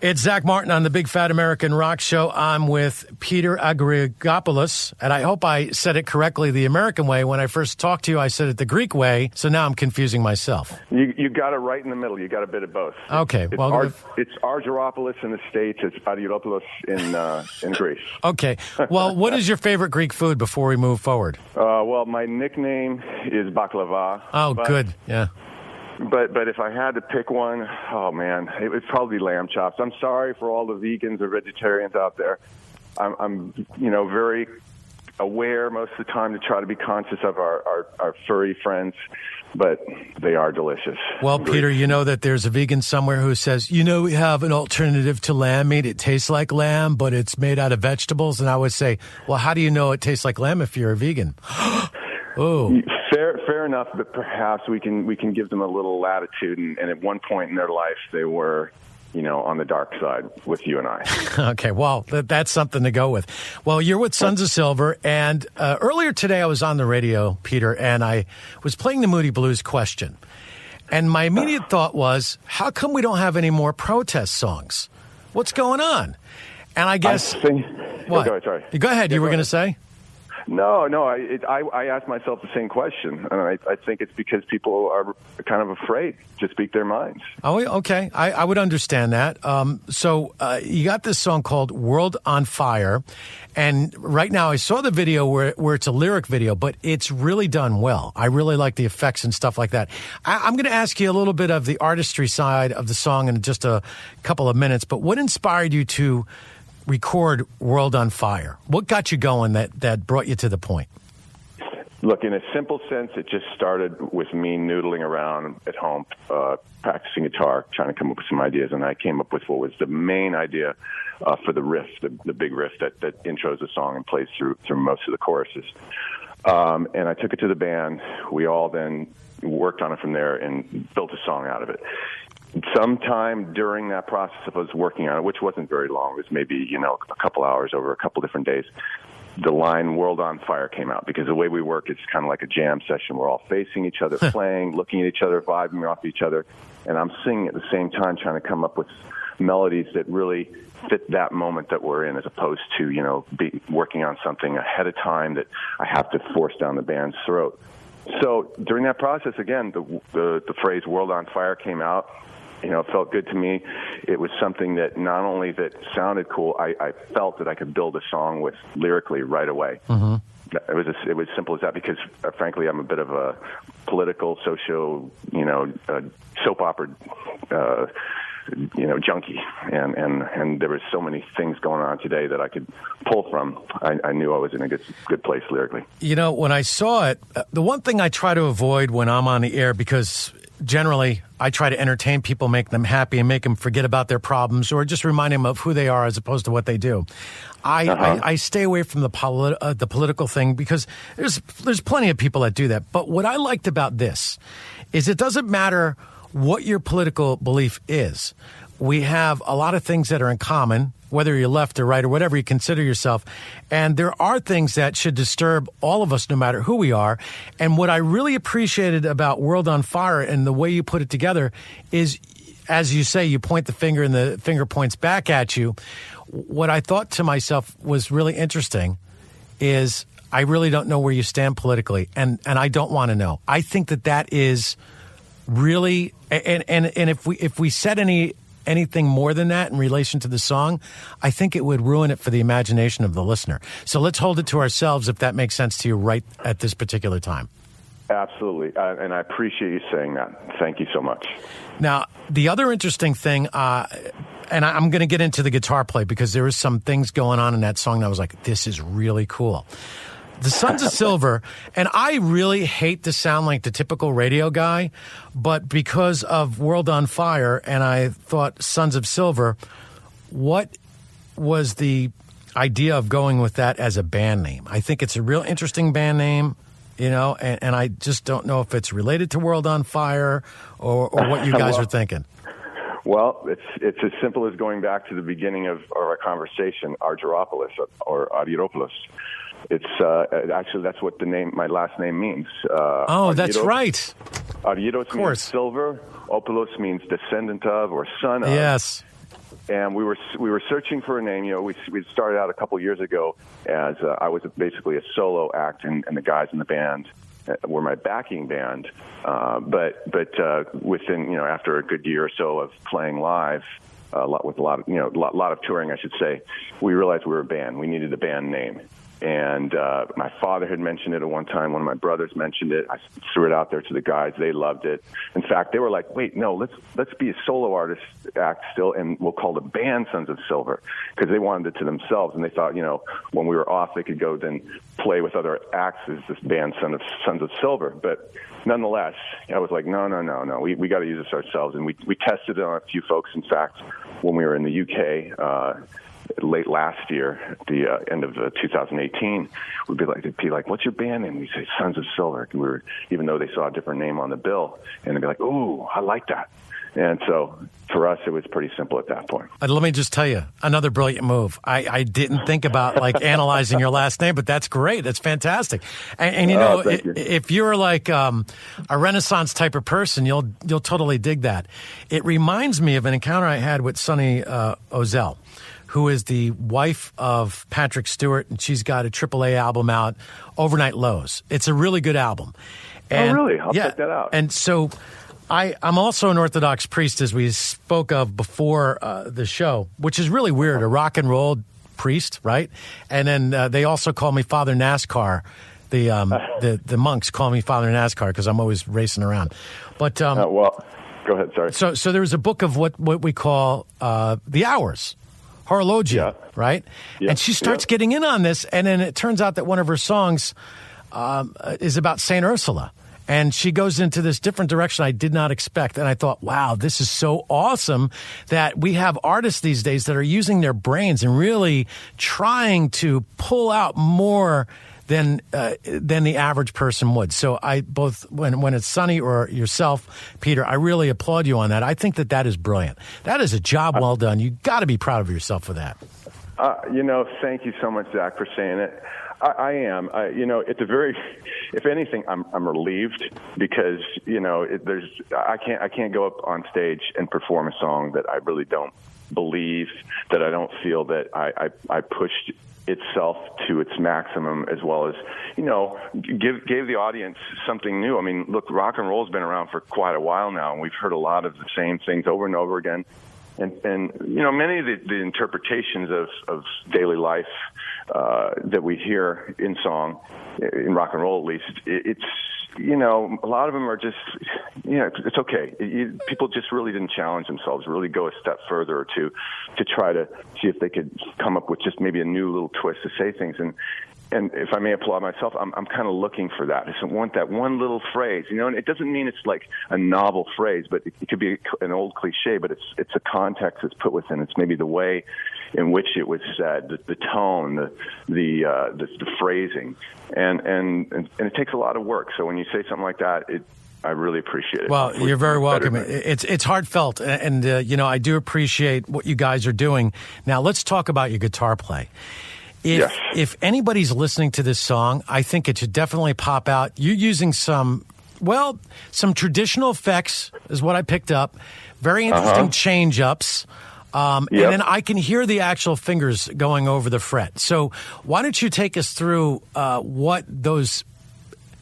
It's Zach Martin on the Big Fat American Rock Show. I'm with Peter Agrigopoulos, and I hope I said it correctly the American way. When I first talked to you, I said it the Greek way, so now I'm confusing myself. You got it right in the middle. You got a bit of both. Okay. It's Argyropoulos in the States. It's Argyropoulos in Greece. Okay. Well, what is your favorite Greek food before we move forward? Well, my nickname is baklava. Oh, good. Yeah. But if I had to pick one, oh man, it would probably be lamb chops. I'm sorry for all the vegans or vegetarians out there. I'm very aware most of the time to try to be conscious of our furry friends, but they are delicious. Well, Peter, you know that there's a vegan somewhere who says, we have an alternative to lamb meat. It tastes like lamb, but it's made out of vegetables. And I would say, well, how do you know it tastes like lamb if you're a vegan? Oh. Fair enough, but perhaps we can give them a little latitude. And at one point in their life, they were, on the dark side with you and I. Okay, well, that's something to go with. Well, you're with Sons of Silver, and earlier today I was on the radio, Peter, and I was playing the Moody Blues question. And my immediate thought was, how come we don't have any more protest songs? What's going on? And I guess... What? Sorry. Go ahead. You were going to say? No. I asked myself the same question, and I think it's because people are kind of afraid to speak their minds. Oh, okay. I would understand that. So you got this song called "World on Fire," and right now I saw the video where it's a lyric video, but it's really done well. I really like the effects and stuff like that. I'm going to ask you a little bit of the artistry side of the song in just a couple of minutes. But what inspired you to record World on Fire? What got you going that brought you to the point? Look, in a simple sense, it just started with me noodling around at home, practicing guitar, trying to come up with some ideas, and I came up with what was the main idea for the riff, the big riff that intros the song and plays through most of the choruses. And I took it to the band. We all then worked on it from there and built a song out of it. Sometime during that process of us working on it, which wasn't very long, it was maybe, a couple hours over a couple different days, the line World on Fire came out, because the way we work, it's kind of like a jam session. We're all facing each other, playing, looking at each other, vibing off each other, and I'm singing at the same time, trying to come up with melodies that really fit that moment that we're in, as opposed to, be working on something ahead of time that I have to force down the band's throat. So during that process, again, the phrase World on Fire came out. It felt good to me. It was something that not only that sounded cool, I felt that I could build a song with lyrically right away. Mm-hmm. It was simple as that, because frankly, I'm a bit of a political, socio, soap opera, junkie, and there was so many things going on today that I could pull from. I knew I was in a good place lyrically. When I saw it, the one thing I try to avoid when I'm on the air, because generally I try to entertain people, make them happy, and make them forget about their problems, or just remind them of who they are as opposed to what they do. I stay away from the political thing, because there's plenty of people that do that. But what I liked about this is it doesn't matter what your political belief is. We have a lot of things that are in common, whether you're left or right or whatever you consider yourself. And there are things that should disturb all of us, no matter who we are. And what I really appreciated about World on Fire and the way you put it together is, as you say, you point the finger and the finger points back at you. What I thought to myself was really interesting is I really don't know where you stand politically, and I don't want to know. I think that is really, and if we said anything more than that in relation to the song, I think it would ruin it for the imagination of the listener. So let's hold it to ourselves, if that makes sense to you right at this particular time. Absolutely, and I appreciate you saying that. Thank you so much. Now, the other interesting thing, and I'm going to get into the guitar play, because there was some things going on in that song that I was like, this is really cool. The Sons of Silver, and I really hate to sound like the typical radio guy, but because of World on Fire, and I thought Sons of Silver, what was the idea of going with that as a band name? I think it's a real interesting band name, and I just don't know if it's related to World on Fire or what you guys are thinking. Well, it's as simple as going back to the beginning of our conversation, Argyropoulos or Argyropoulos. It's actually, that's what my last name means. That's right. Argyros means silver. Opoulos means descendant of or son of. Yes. And we were searching for a name. You know, we started out a couple years ago as I was basically a solo act, and the guys in the band were my backing band. But within, you know, after a good year or so of playing live, a lot of touring, I should say, we realized we were a band. We needed a band name. And my father had mentioned it at one time. One of my brothers mentioned it. I threw it out there to the guys. They loved it. In fact, they were like, "Wait, no, let's be a solo artist act still, and we'll call the band Sons of Silver," because they wanted it to themselves, and they thought, you know, when we were off, they could go then play with other acts as this band Sons of Silver. But nonetheless, I was like, no, we got to use this ourselves, and we tested it on a few folks. In fact, when we were in the UK. Late last year, at the end of 2018, we'd be like, "What's your band name?" We'd say Sons of Silver. And even though they saw a different name on the bill, and they'd be like, "Ooh, I like that." And so for us, it was pretty simple at that point. Let me just tell you, another brilliant move. I didn't think about like analyzing your last name, but that's great. That's fantastic. And you know, if you're like a Renaissance type of person, you'll totally dig that. It reminds me of an encounter I had with Sonny Ozell, who is the wife of Patrick Stewart, and she's got a AAA album out, Overnight Lows. It's a really good album. And, oh, really? I'll check that out. And so I'm also an Orthodox priest, as we spoke of before the show, which is really weird, a rock and roll priest, right? And then they also call me Father NASCAR. The monks call me Father NASCAR because I'm always racing around. But well, go ahead, sorry. So there was a book of what we call the hours. Horologia, right? Yeah. And she starts getting in on this, and then it turns out that one of her songs is about St. Ursula. And she goes into this different direction I did not expect. And I thought, wow, this is so awesome that we have artists these days that are using their brains and really trying to pull out more than the average person would. So I both, when it's Sonny or yourself, Peter, I really applaud you on that. I think that is brilliant. That is a job well done. You got to be proud of yourself for that. You know, thank you so much, Zach, for saying it. I am. You know, if anything, I'm relieved because, you know, I can't go up on stage and perform a song that I really don't believe, that I don't feel that I pushed itself to its maximum, as well as, you know, gave the audience something new. I mean, look, rock and roll's been around for quite a while now, and we've heard a lot of the same things over and over again. And you know, many of the interpretations of daily life that we hear in song, in rock and roll at least, it's, you know, a lot of them are just, you know, it's okay. People just really didn't challenge themselves, really go a step further or two to try to see if they could come up with just maybe a new little twist to say things. And if I may applaud myself, I'm kind of looking for that. I just want that one little phrase, you know, and it doesn't mean it's like a novel phrase, but it could be an old cliche, but it's a context that's put within. It's maybe the way in which it was said, the tone, the phrasing, and it takes a lot of work. So when you say something like that, I really appreciate it. Well, you're very welcome. It's heartfelt, and you know, I do appreciate what you guys are doing. Now let's talk about your guitar play. If anybody's listening to this song, I think it should definitely pop out. You're using some traditional effects is what I picked up. Very interesting change-ups. And then I can hear the actual fingers going over the fret. So why don't you take us through what those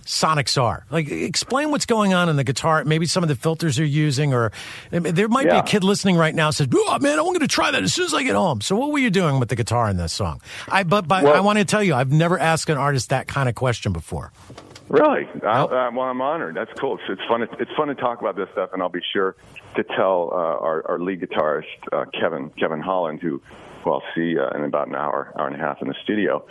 sonics are? Like, explain what's going on in the guitar, maybe some of the filters you're using, or there might be a kid listening right now who says, "Oh man, I'm going to try that as soon as I get home." So what were you doing with the guitar in this song? I want to tell you, I've never asked an artist that kind of question before. Really? Well, I'm honored. That's cool. It's fun. It's fun to talk about this stuff, and I'll be sure to tell our lead guitarist, Kevin Holland, who I'll see in about an hour and a half in the studio.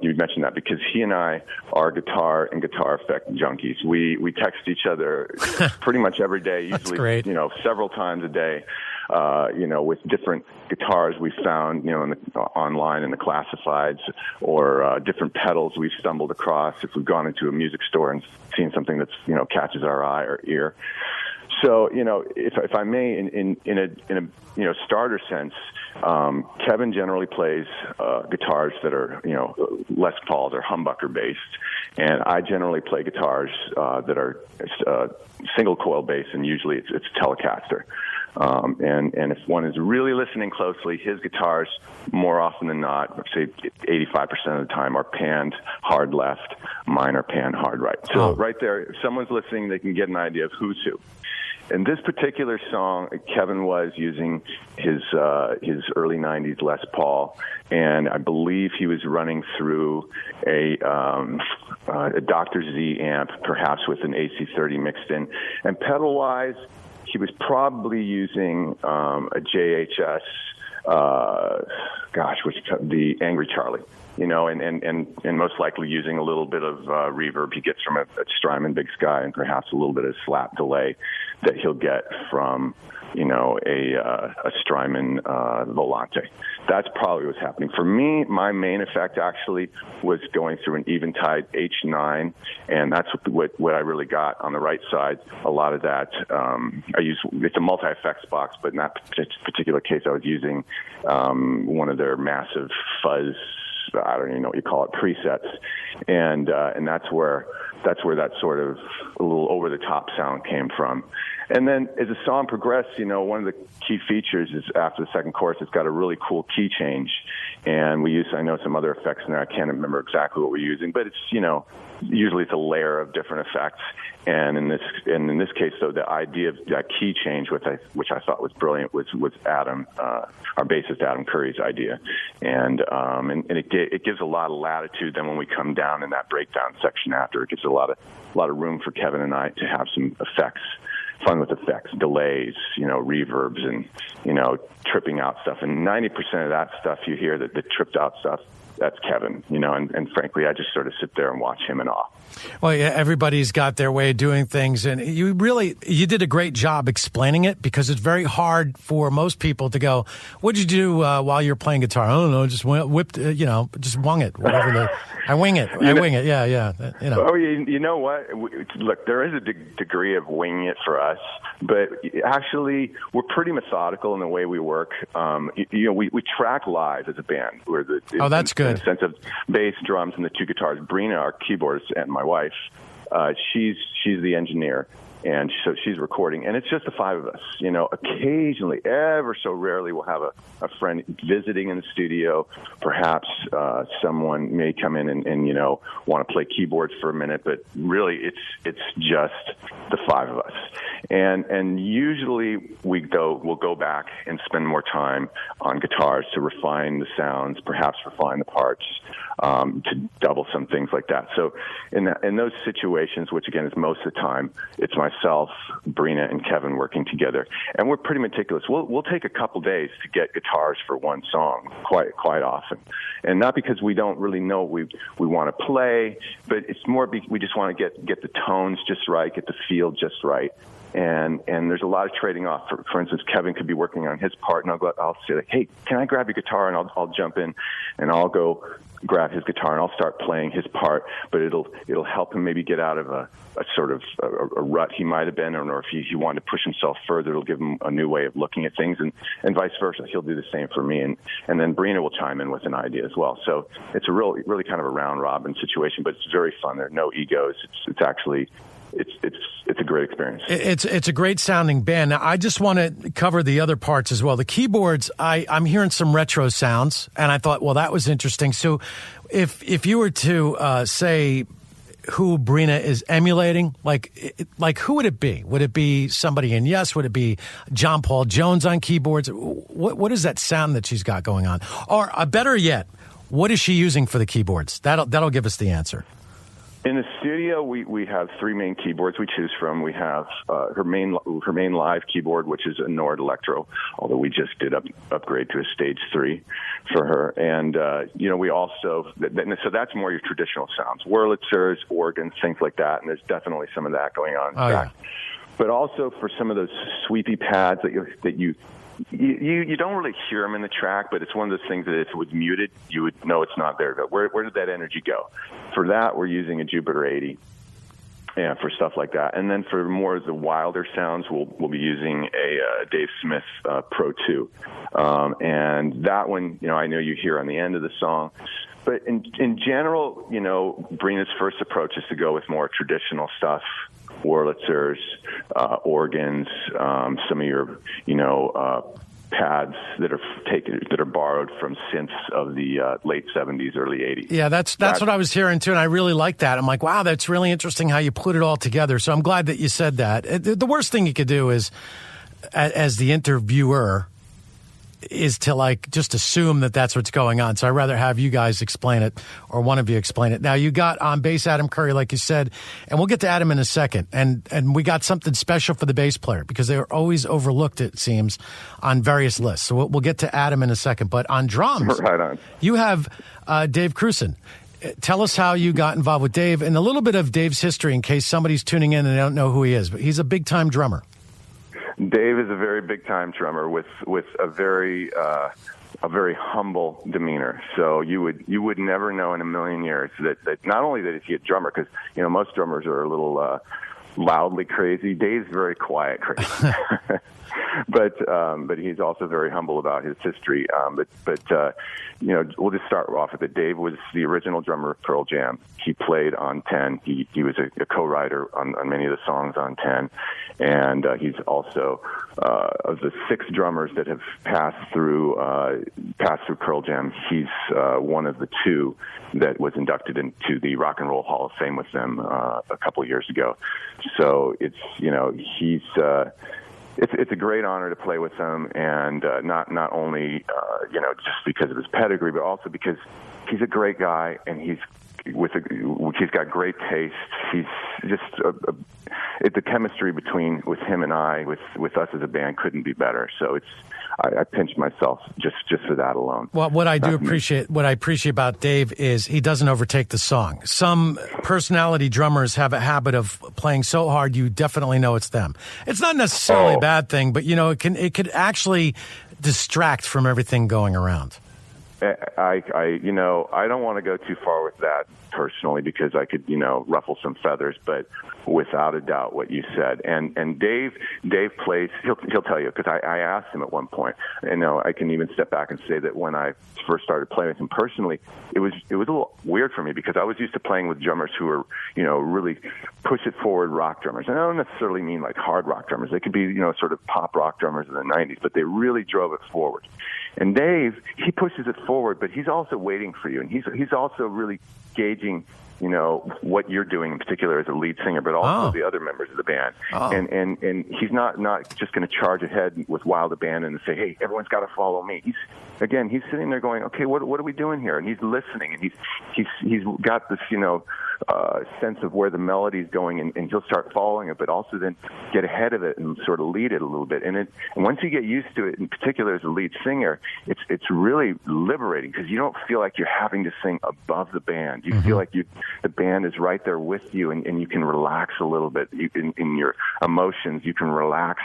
You mentioned that because he and I are guitar and guitar effect junkies. We text each other pretty much every day, usually, you know, several times a day. You know, with different guitars we found, you know, online in the classifieds, or different pedals we've stumbled across if we've gone into a music store and seen something that's, you know, catches our eye or ear. So, you know, if I may, in a you know, starter sense, Kevin generally plays guitars that are, you know, Les Pauls or humbucker based, and I generally play guitars that are single coil based, and usually it's Telecaster. And if one is really listening closely, his guitars, more often than not, say 85% of the time, are panned hard left. Mine are panned hard right. So right there, if someone's listening, they can get an idea of who's who. In this particular song, Kevin was using his early '90s Les Paul, and I believe he was running through a Dr. Z amp, perhaps with an AC30 mixed in. And pedal-wise, he was probably using a JHS, the Angry Charlie. And most likely using a little bit of reverb he gets from a Strymon Big Sky, and perhaps a little bit of slap delay that he'll get from, a Strymon Volante. That's probably what's happening. For me, my main effect actually was going through an Eventide H9, and that's what I really got on the right side. A lot of that, it's a multi-effects box, but in that particular case, I was using one of their massive fuzz, I don't even know what you call it, presets, and that's where that sort of a little over the top sound came from. And then as the song progressed, one of the key features is after the second chorus, it's got a really cool key change, and I know some other effects in there. I can't remember exactly what we're using, but it's usually it's a layer of different effects. And in this case, though, the idea of that key change, which I thought was brilliant, was Adam, our bassist Adam Curry's idea, and it gives a lot of latitude. Then when we come down in that breakdown section after, it gives a lot of room for Kevin and I to have some effects. Fun with effects, delays, reverbs, and tripping out stuff. And 90% of that stuff you hear, the tripped out stuff, that's Kevin. And frankly, I just sort of sit there and watch him in awe. Well, yeah, everybody's got their way of doing things, and you did a great job explaining it, because it's very hard for most people to go, "What'd you do while you're playing guitar?" I don't know, just whipped, just wung it, whatever. I wing it. Yeah. Oh, you know what? Look, there is a degree of winging it for us, but actually, we're pretty methodical in the way we work. We track live as a band. That's good. In the sense of bass, drums, and the two guitars. Brina, our keyboardist, and my wife, she's the engineer, and so she's recording, and it's just the five of us. Occasionally, ever so rarely, we'll have a friend visiting in the studio. Perhaps someone may come in and want to play keyboards for a minute, but really, it's just the five of us. And usually we'll go back and spend more time on guitars to refine the sounds, perhaps refine the parts, to double some things like that. So in those situations, which again is most of the time, it's myself, Brina, and Kevin working together, and we're pretty meticulous. We'll take a couple days to get guitars for one song, quite often, and not because we don't really know we want to play, but it's more we just want to get the tones just right, get the feel just right. And there's a lot of trading off. For instance, Kevin could be working on his part, and I'll say, like, "Hey, can I grab your guitar?" And I'll jump in, and I'll go grab his guitar, and I'll start playing his part. But it'll help him maybe get out of a sort of a rut he might have been, or if he wanted to push himself further, it'll give him a new way of looking at things, and vice versa. He'll do the same for me, and then Brina will chime in with an idea as well. So it's a really kind of a round robin situation, but it's very fun. There are no egos. It's actually. It's a great experience. It's a great sounding band. Now, I just want to cover the other parts as well. The keyboards, I'm hearing some retro sounds, and I thought, well, that was interesting. So if you were to say who Brina is emulating, like who would it be? Would it be somebody in Yes? Would it be John Paul Jones on keyboards? What is that sound that she's got going on? Or better yet, what is she using for the keyboards? That'll give us the answer. In the studio, we have three main keyboards we choose from. We have her main live keyboard, which is a Nord Electro, although we just did upgrade to a Stage 3 for her. And we also so that's more your traditional sounds, Wurlitzers, organs, things like that. And there's definitely some of that going on. Yeah. But also for some of those sweepy pads that you don't really hear them in the track, but it's one of those things that if it was muted, you would know it's not there. But where did that energy go? For that, we're using a Jupiter 80, and for stuff like that. And then for more of the wilder sounds, we'll be using a Dave Smith Pro 2, and that one, I know you hear on the end of the song. But in general, Brina's first approach is to go with more traditional stuff. Wurlitzers, organs, some of your, pads that are borrowed from synths of the late 70s, early 80s. Yeah, that's what I was hearing too, and I really like that. I'm like, wow, that's really interesting how you put it all together. So I'm glad that you said that. The worst thing you could do is, as the interviewer, is to just assume that that's what's going on. So I'd rather have you guys explain it, or one of you explain it. Now, you got on bass Adam Curry, like you said, and we'll get to Adam in a second. And we got something special for the bass player because they are always overlooked, it seems, on various lists. So we'll get to Adam in a second. But on drums, right on. You have Dave Krusen. Tell us how you got involved with Dave and a little bit of Dave's history in case somebody's tuning in and they don't know who he is. But he's a big-time drummer. Dave is a very big-time drummer with a very humble demeanor. So you would never know in a million years that not only that is he a drummer, because most drummers are a little loudly crazy. Dave's very quiet crazy. But he's also very humble about his history. We'll just start off with it. Dave was the original drummer of Pearl Jam. He played on 10. He was a co-writer on many of the songs on 10. And he's also of the 6 drummers that have passed through Pearl Jam. He's one of the 2 that was inducted into the Rock and Roll Hall of Fame with them a couple of years ago. So it's a great honor to play with him, and not only just because of his pedigree, but also because he's a great guy and he's got great taste. He's just the chemistry with him and I, with us as a band, couldn't be better. So I pinch myself just for that alone. Well, what I appreciate about Dave is he doesn't overtake the song. Some personality drummers have a habit of playing so hard you definitely know it's them. It's not necessarily a bad thing, but it could actually distract from everything going around. I don't want to go too far with that personally because I could, ruffle some feathers, but without a doubt what you said. And Dave plays, he'll tell you, because I asked him at one point, I can even step back and say that when I first started playing with him personally, it was a little weird for me because I was used to playing with drummers who were, really push it forward rock drummers. And I don't necessarily mean like hard rock drummers. They could be, sort of pop rock drummers in the 90s, but they really drove it forward. And Dave, he pushes it forward, but he's also waiting for you, and he's also really gauging, what you're doing in particular as a lead singer, but also the other members of the band. And he's not just going to charge ahead with wild abandon and say, hey, everyone's got to follow me. He's sitting there going, okay, what are we doing here? And he's listening, and he's got this, sense of where the melody's going, and he'll start following it, but also then get ahead of it and sort of lead it a little bit. And once you get used to it, in particular as a lead singer, it's really liberating because you don't feel like you're having to sing above the band. You feel like the band is right there with you, and you can relax a little bit in your emotions. You can relax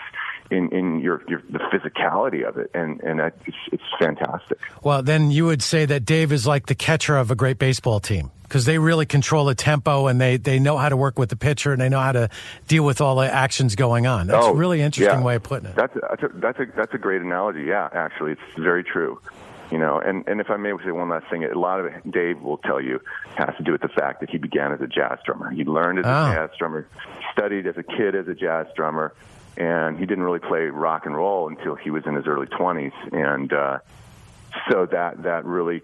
in the physicality of it, and it's fantastic. Well, then you would say that Dave is like the catcher of a great baseball team because they really control the tempo and they know how to work with the pitcher and they know how to deal with all the actions going on. That's a really interesting way of putting it. That's a great analogy. Yeah, actually, it's very true. And if I may say one last thing, a lot of it, Dave will tell you, has to do with the fact that he began as a jazz drummer. He learned as a jazz drummer, studied as a kid as a jazz drummer, and he didn't really play rock and roll until he was in his early 20s. And so that really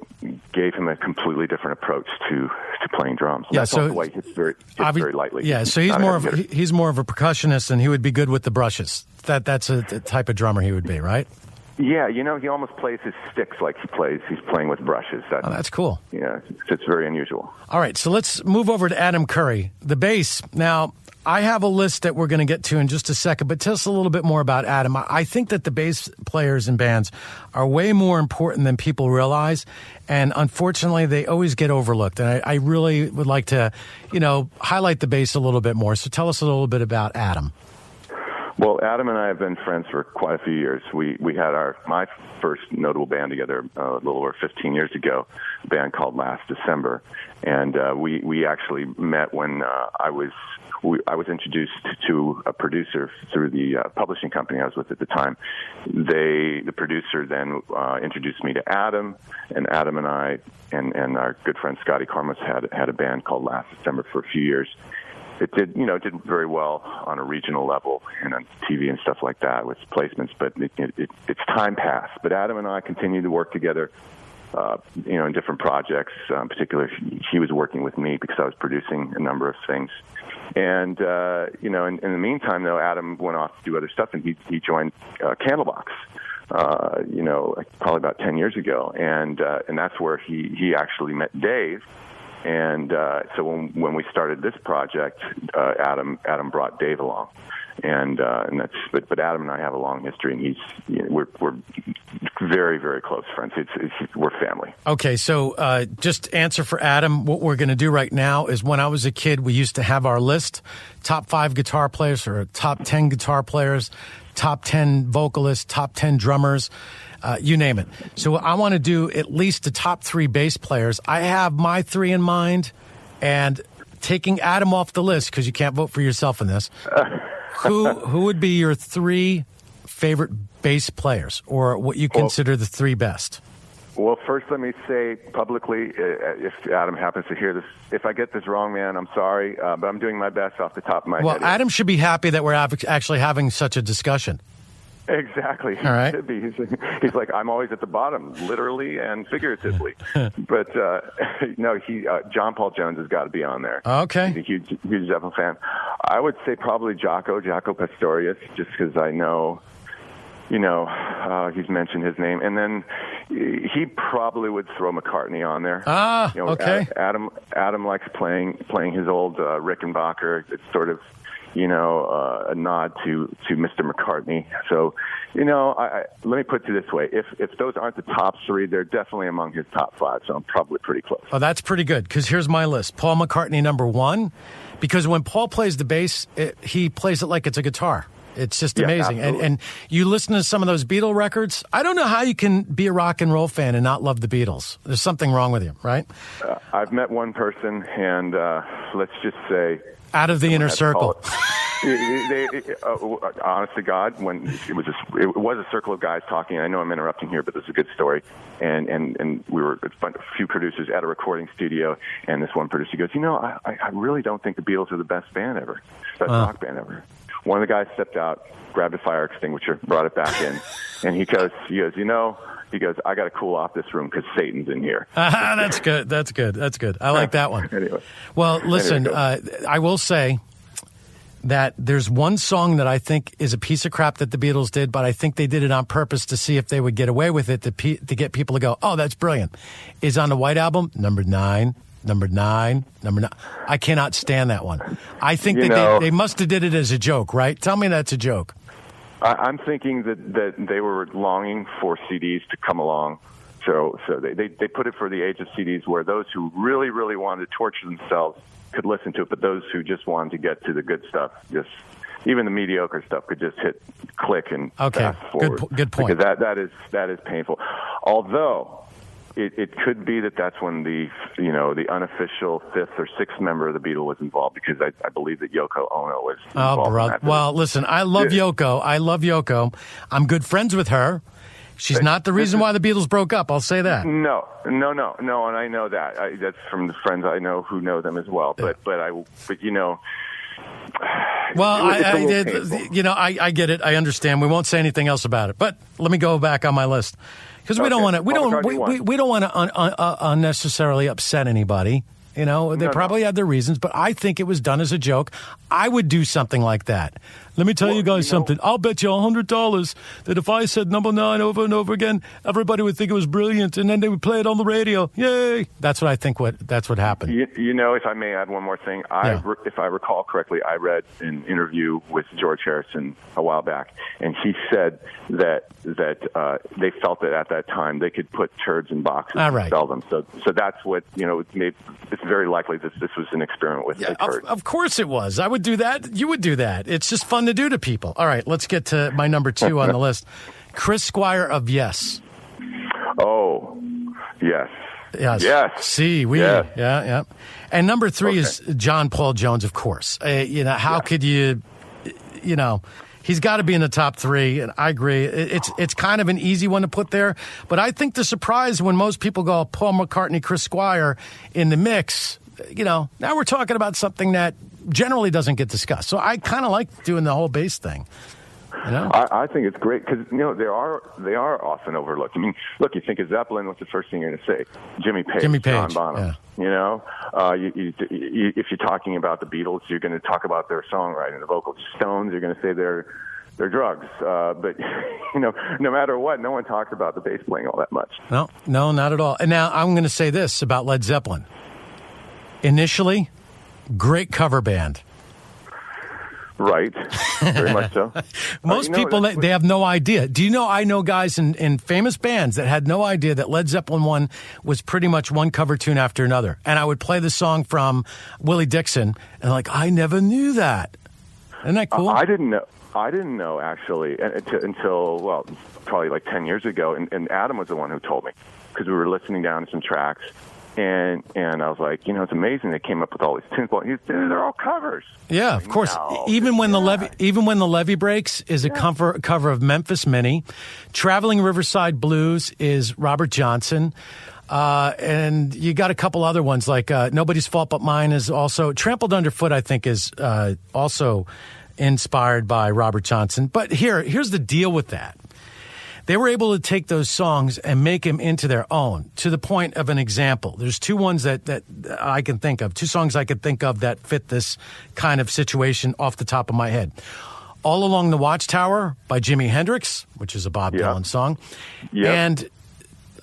gave him a completely different approach to playing drums. And that's also why he hits very lightly. Yeah, so he's more of a percussionist, and he would be good with the brushes. That's a type of drummer he would be, right? Yeah, he almost plays his sticks like he's playing with brushes. That's cool. Yeah, it's very unusual. All right, so let's move over to Adam Curry, the bass. Now, I have a list that we're going to get to in just a second, but tell us a little bit more about Adam. I think that the bass players in bands are way more important than people realize, and unfortunately, they always get overlooked. And I really would like to, highlight the bass a little bit more. So tell us a little bit about Adam. Well, Adam and I have been friends for quite a few years. We had my first notable band together a little over 15 years ago, a band called Last December, and we actually met when I was introduced to a producer through the publishing company I was with at the time. The producer then introduced me to Adam, and Adam and I and our good friend Scotty Kormus had a band called Last December for a few years. it did very well on a regional level and on TV and stuff like that with placements. But it's time passed. But Adam and I continued to work together, in different projects. Particularly, he was working with me because I was producing a number of things. And in the meantime, though, Adam went off to do other stuff, and he joined Candlebox. Probably about 10 years ago, and that's where he actually met Dave. And so when we started this project, Adam brought Dave along, and that's. But Adam and I have a long history, and we're very, very close friends. We're family. Okay, so just answer for Adam. What we're going to do right now is, when I was a kid, we used to have our list: top 5 guitar players, or top 10 guitar players, top 10 vocalists, top 10 drummers. You name it. So I want to do at least the top 3 bass players. I have my 3 in mind, and taking Adam off the list, because you can't vote for yourself in this, who would be your 3 favorite bass players, or what you consider the 3 best? Well, first let me say publicly, if Adam happens to hear this, if I get this wrong, man, I'm sorry, but I'm doing my best off the top of my head. Well, Adam should be happy that we're actually having such a discussion. Exactly. All right. Should be. He's like, I'm always at the bottom, literally and figuratively. But no, John Paul Jones has got to be on there. Okay. He's a huge Zeppelin fan. I would say probably Jaco Pastorius, just because I know, he's mentioned his name. And then he probably would throw McCartney on there. Okay. Adam likes playing his old Rickenbacker. It's sort of, a nod to Mr. McCartney. So, let me put it this way. If those aren't the top 3, they're definitely among his top 5, so I'm probably pretty close. Oh, that's pretty good, because here's my list. Paul McCartney, number 1, because when Paul plays the bass, he plays it like it's a guitar. It's just amazing. And you listen to some of those Beatle records, I don't know how you can be a rock and roll fan and not love the Beatles. There's something wrong with you, right? I've met one person, and let's just say... out of the inner circle. Honest to God, when it was a circle of guys talking. I know I'm interrupting here, but this is a good story. And we were a few producers at a recording studio, and this one producer goes, I really don't think the Beatles are the best rock band ever. One of the guys stepped out, grabbed a fire extinguisher, brought it back in, and he goes, I got to cool off this room because Satan's in here. That's good. I like that one. Anyway. Well, listen, I will say that there's one song that I think is a piece of crap that the Beatles did, but I think they did it on purpose to see if they would get away with it, to get people to go, oh, that's brilliant. Is on the White Album, number 9. I cannot stand that one. I think they must have did it as a joke, right? Tell me that's a joke. I'm thinking that they were longing for CDs to come along. So they put it for the age of CDs, where those who really, really wanted to torture themselves could listen to it, but those who just wanted to get to the good stuff, even the mediocre stuff, could just hit click and fast forward. Good point. Because that is painful. Although it could be that's when the unofficial 5th or 6th member of the Beatles was involved, because I believe that Yoko Ono was involved. Oh, brother. Well, listen, I love Yoko. I'm good friends with her. She's not the reason why the Beatles broke up. I'll say that. No, and I know that. That's from the friends I know who know them as well. But Well, I get it. I understand. We won't say anything else about it. But let me go back on my list, because we don't want to unnecessarily upset anybody. They probably had their reasons, but I think it was done as a joke. I would do something like that. Let me tell you guys something. I'll bet you $100 that if I said number 9 over and over again, everybody would think it was brilliant, and then they would play it on the radio. Yay! That's what I think. That's what happened. If I may add one more thing, if I recall correctly, I read an interview with George Harrison a while back, and he said that they felt that at that time they could put turds in boxes and sell them. So that's what it's very likely that this was an experiment with turds. Of course it was. I would do that. You would do that. It's just fun to do to people. All right, let's get to my number 2 on the list. Chris Squire of Yes. Oh, yes. Yes. Yeah. And number 3 is John Paul Jones, of course. How could you, he's got to be in the top 3, and I agree. It's kind of an easy one to put there, but I think the surprise when most people go Paul McCartney, Chris Squire in the mix, now we're talking about something that generally doesn't get discussed. So I kind of like doing the whole bass thing. You know? I think it's great because they are often overlooked. I mean, look, you think of Zeppelin, what's the first thing you're going to say? Jimmy Page, John Bonham. Yeah. You know, if you're talking about the Beatles, you're going to talk about their songwriting, the vocals. Stones, you're going to say their drugs. But no matter what, no one talks about the bass playing all that much. No, not at all. And now I'm going to say this about Led Zeppelin. Initially, great cover band. Right. Very much so. Most people, they have no idea. Do you know, I know guys in famous bands that had no idea that Led Zeppelin 1 was pretty much one cover tune after another. And I would play the song from Willie Dixon, and like, I never knew that. Isn't that cool? I didn't know actually until, well, probably like 10 years ago. And Adam was the one who told me, because we were listening down to some tracks. And I was like, it's amazing they came up with all these tunes. Well, they're all covers. Yeah, of course. Even when the levee breaks is a cover of Memphis Minnie. Traveling Riverside Blues is Robert Johnson. And you got a couple other ones like Nobody's Fault But Mine is also Trampled Underfoot. I think is also inspired by Robert Johnson. But here's the deal with that. They were able to take those songs and make them into their own, to the point of an example. There's two ones that I can think of, two songs I could think of that fit this kind of situation off the top of my head. All Along the Watchtower by Jimi Hendrix, which is a Bob Dylan song, and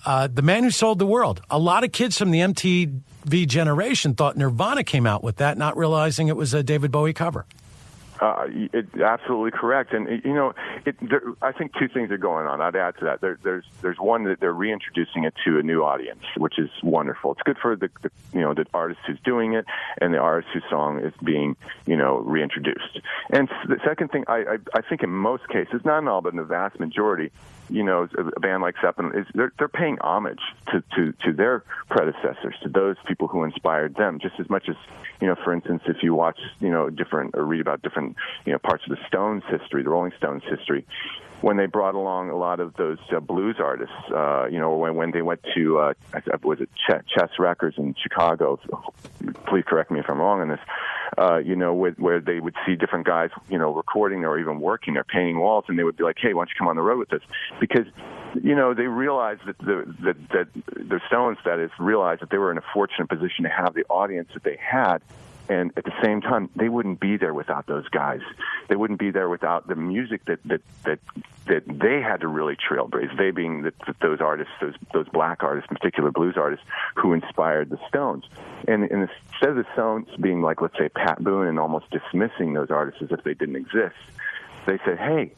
The Man Who Sold the World. A lot of kids from the MTV generation thought Nirvana came out with that, not realizing it was a David Bowie cover. Absolutely correct, and I think two things are going on. I'd add to that. There's one that they're reintroducing it to a new audience, which is wonderful. It's good for the artist who's doing it and the artist whose song is being reintroduced. And the second thing, I think in most cases, not in all, but in the vast majority, a band like Zeppelin they're paying homage to their predecessors, to those people who inspired them, just as much as for instance, if you watch different or read about different parts of the Stones history, the Rolling Stones history, when they brought along a lot of those blues artists, when they went to was it Chess Records in Chicago? Please correct me if I'm wrong on this. Where they would see different guys, recording or even working or painting walls, and they would be like, "Hey, why don't you come on the road with us?" Because they realized that the Stones, that is, realized that they were in a fortunate position to have the audience that they had. And at the same time, they wouldn't be there without those guys. They wouldn't be there without the music that they had to really trailblaze. They being those artists, those black artists, in particular blues artists, who inspired the Stones. And instead of the Stones being like, let's say, Pat Boone and almost dismissing those artists as if they didn't exist, they said, "Hey,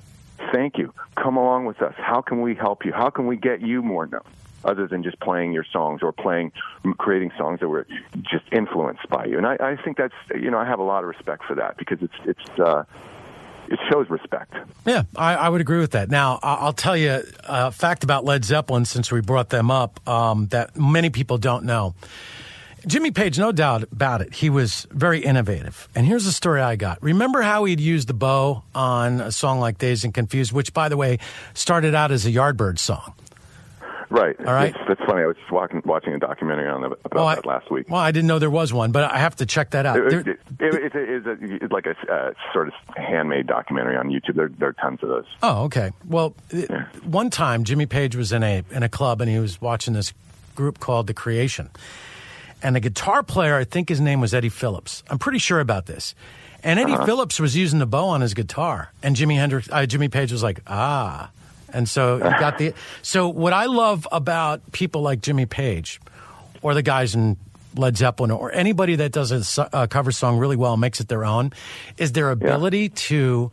thank you. Come along with us. How can we help you? How can we get you more known? Other than just playing your songs or creating songs that were just influenced by you." And I think that's, I have a lot of respect for that, because it shows respect. Yeah, I would agree with that. Now, I'll tell you a fact about Led Zeppelin, since we brought them up, that many people don't know. Jimmy Page, no doubt about it, he was very innovative. And here's the story I got. Remember how he'd used the bow on a song like Dazed and Confused, which, by the way, started out as a Yardbirds song? Right. All right. That's funny. I was just watching a documentary about that last week. Well, I didn't know there was one, but I have to check that out. It's like a sort of handmade documentary on YouTube. There are tons of those. Oh, okay. Well, one time Jimmy Page was in a club, and he was watching this group called The Creation. And the guitar player, I think his name was Eddie Phillips. I'm pretty sure about this. And Eddie Phillips was using the bow on his guitar, and Jimmy Page was like, "Ah." And so you got So what I love about people like Jimmy Page, or the guys in Led Zeppelin, or anybody that does a cover song really well and makes it their own, is their ability to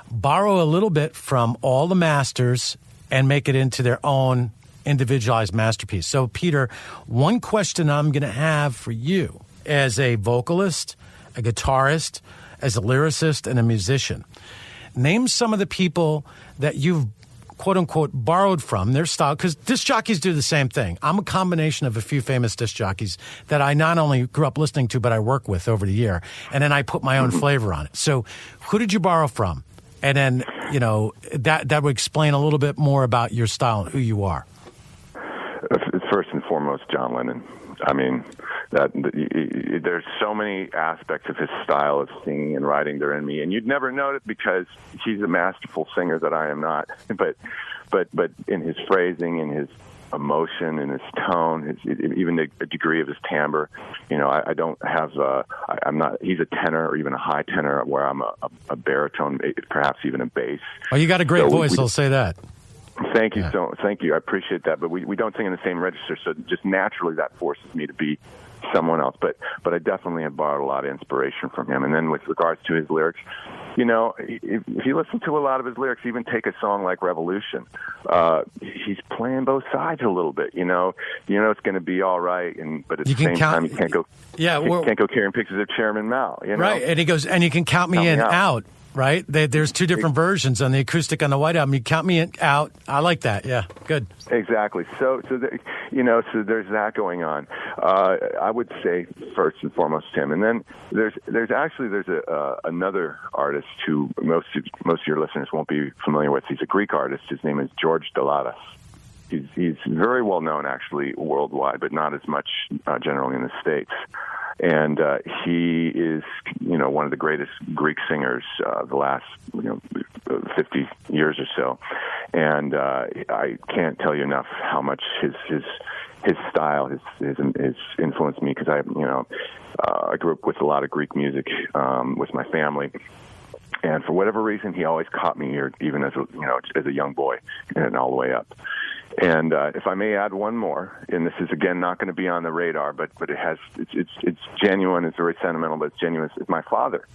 borrow a little bit from all the masters and make it into their own individualized masterpiece. So, Peter, one question I'm going to have for you as a vocalist, a guitarist, as a lyricist, and a musician. Name some of the people that you've quote-unquote borrowed from their style, because disc jockeys do the same thing. I'm a combination of a few famous disc jockeys that I not only grew up listening to, but I work with over the year, and then I put my own flavor on it. So who did you borrow from? And then, that would explain a little bit more about your style and who you are. First and foremost, John Lennon. I mean, there's so many aspects of his style of singing and writing that are in me, and you'd never know it because he's a masterful singer that I am not. But in his phrasing, in his emotion, in his tone, even the degree of his timbre, I don't have. I'm not. He's a tenor or even a high tenor, where I'm a baritone, perhaps even a bass. Oh, you got a great voice. I'll say that. Thank you. Thank you. I appreciate that. But we don't sing in the same register, so just naturally that forces me to be someone else. But I definitely have borrowed a lot of inspiration from him. And then with regards to his lyrics, if you listen to a lot of his lyrics, even take a song like Revolution, he's playing both sides a little bit. It's going to be all right, but at the same time, you can't go. Yeah, can't go carrying pictures of Chairman Mao. Right, and he goes, and you can count me in out. Right? There's two different versions on the acoustic on the White Album. You count me out. I like that. Yeah, good. Exactly. So there's that going on. I would say first and foremost him, and then there's another artist who most of your listeners won't be familiar with. He's a Greek artist. His name is George Delatas. He's very well known actually worldwide, but not as much generally in the States. And he is, one of the greatest Greek singers of the last, 50 years or so. And I can't tell you enough how much his style has influenced me, because I grew up with a lot of Greek music with my family. And for whatever reason, he always caught me here, even as a young boy, and all the way up. And if I may add one more, and this is again not going to be on the radar, but it's genuine. It's very sentimental, but it's genuine. It's my father.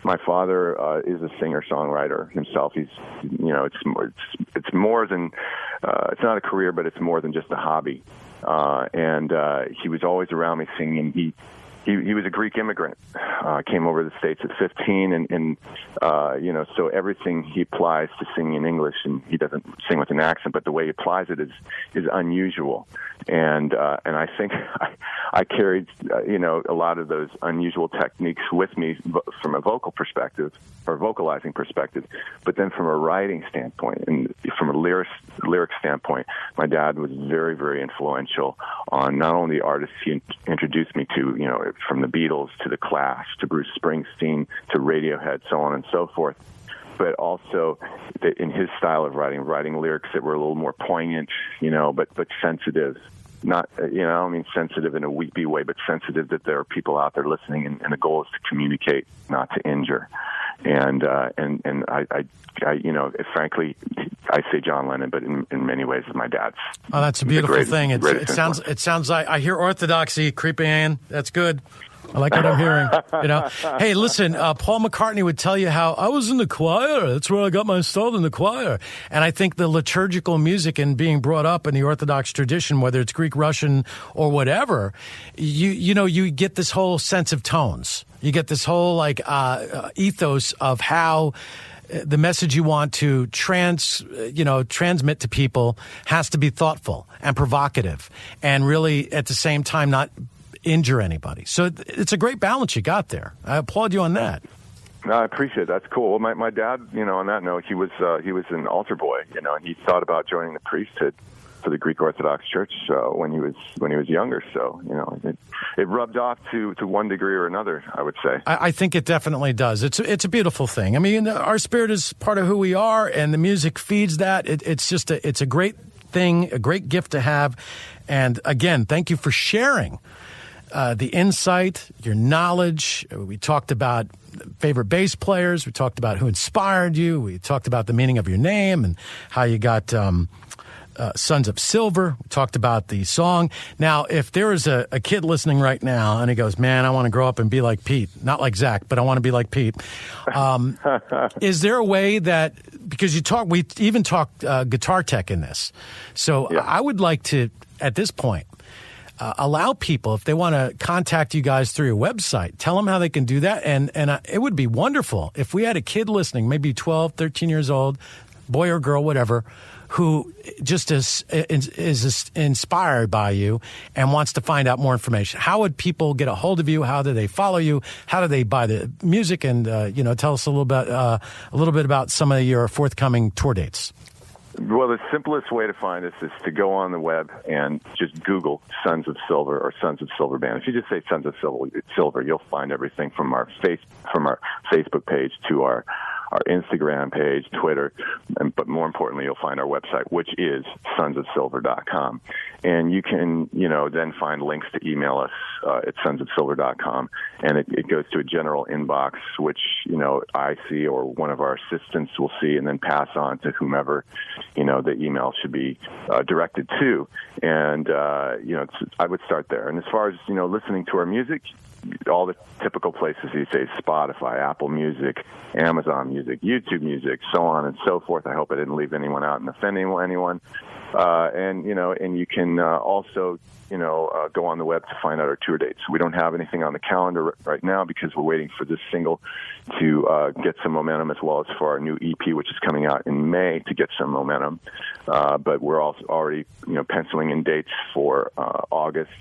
My father is a singer-songwriter himself. He's it's more than it's not a career, but it's more than just a hobby. And he was always around me singing. He was a Greek immigrant, came over to the States at 15, and so everything he applies to singing in English, and he doesn't sing with an accent, but the way he applies it is unusual. And I think I carried, a lot of those unusual techniques with me from a vocal perspective, or vocalizing perspective, but then from a writing standpoint and from a lyric standpoint, my dad was very, very influential on not only the artists he introduced me to, from the Beatles to the Clash to Bruce Springsteen to Radiohead, so on and so forth, but also in his style of writing lyrics that were a little more poignant, but sensitive. Not, sensitive in a weepy way, but sensitive that there are people out there listening, and the goal is to communicate, not to injure. And I frankly, I say John Lennon, but in many ways, it's my dad's. Oh, that's a beautiful thing. It sounds like I hear orthodoxy creeping in. That's good. I like what I'm hearing. Hey, listen, Paul McCartney would tell you how I was in the choir. That's where I got my start in the choir. And I think the liturgical music and being brought up in the Orthodox tradition, whether it's Greek, Russian, or whatever, you get this whole sense of tones. You get this whole ethos of how the message you want to transmit to people has to be thoughtful and provocative, and really at the same time not injure anybody. So it's a great balance you got there. I applaud you on that. No, I appreciate it. That's cool. Well, my dad, on that note, he was an altar boy, and he thought about joining the priesthood for the Greek Orthodox Church when he was younger. So it rubbed off to one degree or another, I would say. I think it definitely does. It's a beautiful thing. I mean, our spirit is part of who we are, and the music feeds that. It's a great thing, a great gift to have. And again, thank you for sharing the insight, your knowledge. We talked about favorite bass players. We talked about who inspired you. We talked about the meaning of your name and how you got Sons of Silver. We talked about the song. Now, if there is a kid listening right now and he goes, man, I want to grow up and be like Pete. Not like Zach, but I want to be like Pete. Is there a way that, because we even talked guitar tech in this. So yeah. I would like to, at this point, allow people, if they want to contact you guys through your website, tell them how they can do that. And it would be wonderful if we had a kid listening, maybe 12, 13 years old, boy or girl, whatever, who just is inspired by you and wants to find out more information. How would people get a hold of you? How do they follow you? How do they buy the music? And, tell us a little bit about some of your forthcoming tour dates. Well, the simplest way to find us is to go on the web and just Google Sons of Silver or Sons of Silver Band. If you just say Sons of Silver, you'll find everything from our Facebook page to our Instagram page, Twitter, but more importantly, you'll find our website, which is sonsofsilver.com. And you can, then find links to email us at sonsofsilver.com. And it goes to a general inbox, which, I see or one of our assistants will see and then pass on to whomever, the email should be directed to. And, I would start there. And as far as, listening to our music, all the typical places you say, Spotify, Apple Music, Amazon Music, YouTube Music, so on and so forth. I hope I didn't leave anyone out and offend anyone. And you can also, go on the web to find out our tour dates. We don't have anything on the calendar right now because we're waiting for this single to get some momentum, as well as for our new EP, which is coming out in May, to get some momentum. But we're also already, penciling in dates for August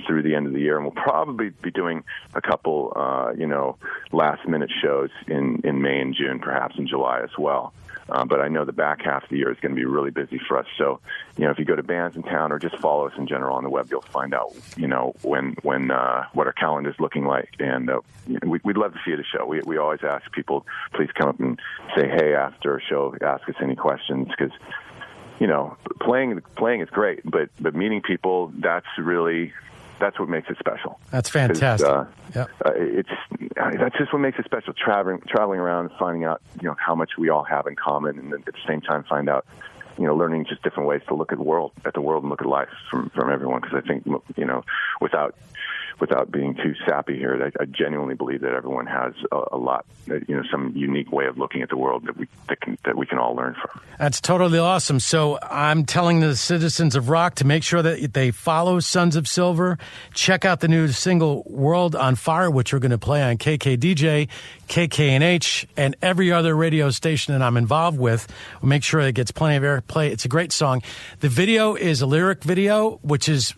through the end of the year, and we'll probably be doing a couple, last-minute shows in May and June, perhaps in July as well. But I know the back half of the year is going to be really busy for us. So, if you go to Bands in Town or just follow us in general on the web, you'll find out, when what our calendar is looking like. And we'd love to see you at a show. We always ask people, please come up and say hey after a show, ask us any questions, because, playing is great, but meeting people, that's what makes it special. That's fantastic. That's just what makes it special. Traveling around, finding out, how much we all have in common, and at the same time find out, learning just different ways to look at the world and look at life from everyone. Because I think, without being too sappy here, I genuinely believe that everyone has a lot, some unique way of looking at the world that we can all learn from. That's totally awesome. So I'm telling the citizens of rock to make sure that they follow Sons of Silver. Check out the new single World on Fire, which we're going to play on KKDJ, KKNH, and every other radio station that I'm involved with. We'll make sure it gets plenty of airplay. It's a great song. The video is a lyric video, which is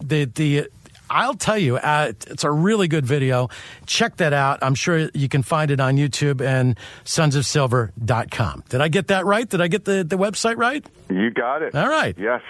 I'll tell you, it's a really good video. Check that out. I'm sure you can find it on YouTube and sonsofsilver.com. Did I get that right? Did I get the website right? You got it. All right. Yes.